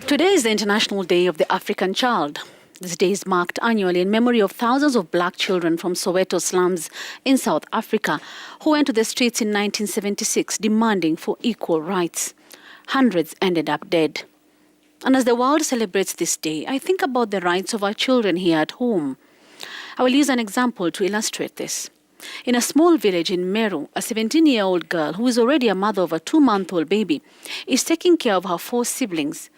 Today is the International Day of the African Child. This day is marked annually in memory of thousands of black children from Soweto slums in South Africa who went to the streets in 1976 demanding for equal rights. Hundreds ended up dead. And as the world celebrates this day, I think about the rights of our children here at home. I will use an example to illustrate this. In a small village in Memo, a 17-year-old girl who is already a mother of a 2-month-old baby is taking care of her 4 siblings.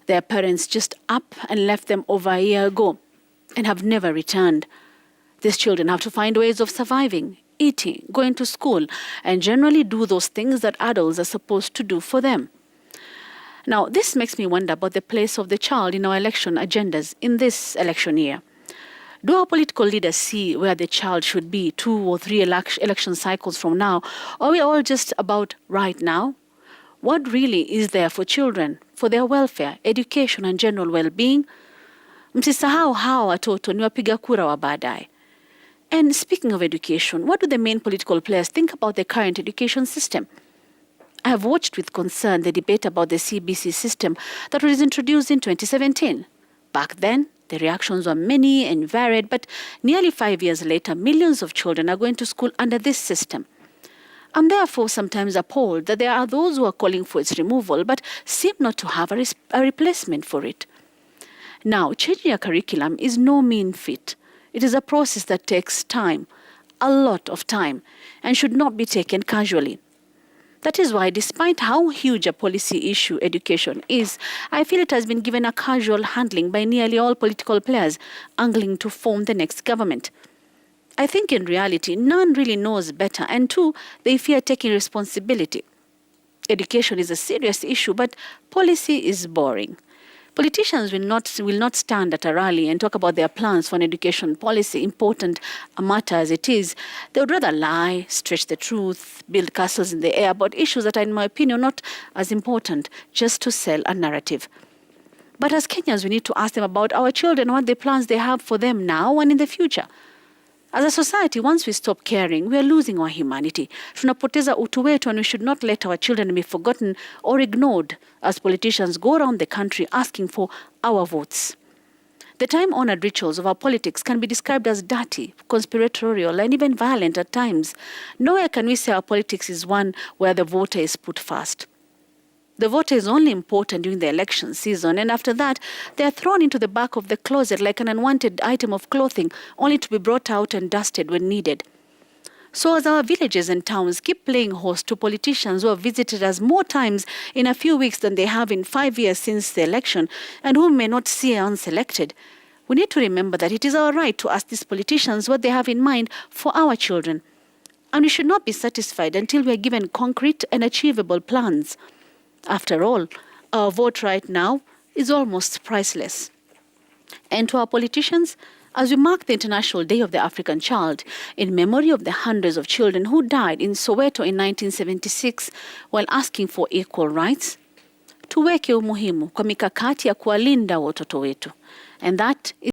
Their parents just up and left them over a year ago and have never returned. These children have to find ways of surviving, eating, going to school, and generally do those things that adults are supposed to do for them. Now, this makes me wonder about the place of the child in our election agendas in this election year. Do our political leaders see where the child should be 2 or 3 election cycles from now, or are we all just about right now? What really is there for children, for their welfare, education and general well-being? Msisahau hawa watoto ni wapiga kura wa baadaye. And speaking of education, what do the main political players think about the current education system? I have watched with concern the debate about the CBC system that was introduced in 2017. Back then, the reactions were many and varied, but nearly 5 years later, millions of children are going to school under this system. I'm therefore sometimes appalled that there are those who are calling for its removal but seem not to have a replacement for it. Now, changing a curriculum is no mean feat. It is a process that takes time, a lot of time, and should not be taken casually. That is why, despite how huge a policy issue education is, I feel it has been given a casual handling by nearly all political players angling to form the next government. I think in reality, none really knows better, and 2, they fear taking responsibility. Education is a serious issue, but policy is boring. Politicians will not stand at a rally and talk about their plans for an education policy, important a matter as it is. They would rather lie, stretch the truth, build castles in the air about issues that are, in my opinion, not as important, just to sell a narrative. But as Kenyans, we need to ask them about our children, what the plans they have for them now and in the future. As a society, once we stop caring, we are losing our humanity. Tunapoteza utu wetu, and we should not let our children be forgotten or ignored as politicians go around the country asking for our votes. The time-honored rituals of our politics can be described as dirty, conspiratorial, and even violent at times. Nowhere can we say our politics is one where the voter is put first. The voter is only important during the election season, and after that, they are thrown into the back of the closet like an unwanted item of clothing, only to be brought out and dusted when needed. So as our villages and towns keep playing host to politicians who have visited us more times in a few weeks than they have in 5 years since the election, and whom may not see unselected, we need to remember that it is our right to ask these politicians what they have in mind for our children. And we should not be satisfied until we are given concrete and achievable plans. After all, our vote right now is almost priceless. And to our politicians, as we mark the International Day of the African Child, in memory of the hundreds of children who died in Soweto in 1976 while asking for equal rights, tuweke umuhimu kwa mikakati ya kuwalinda watoto wetu. And that is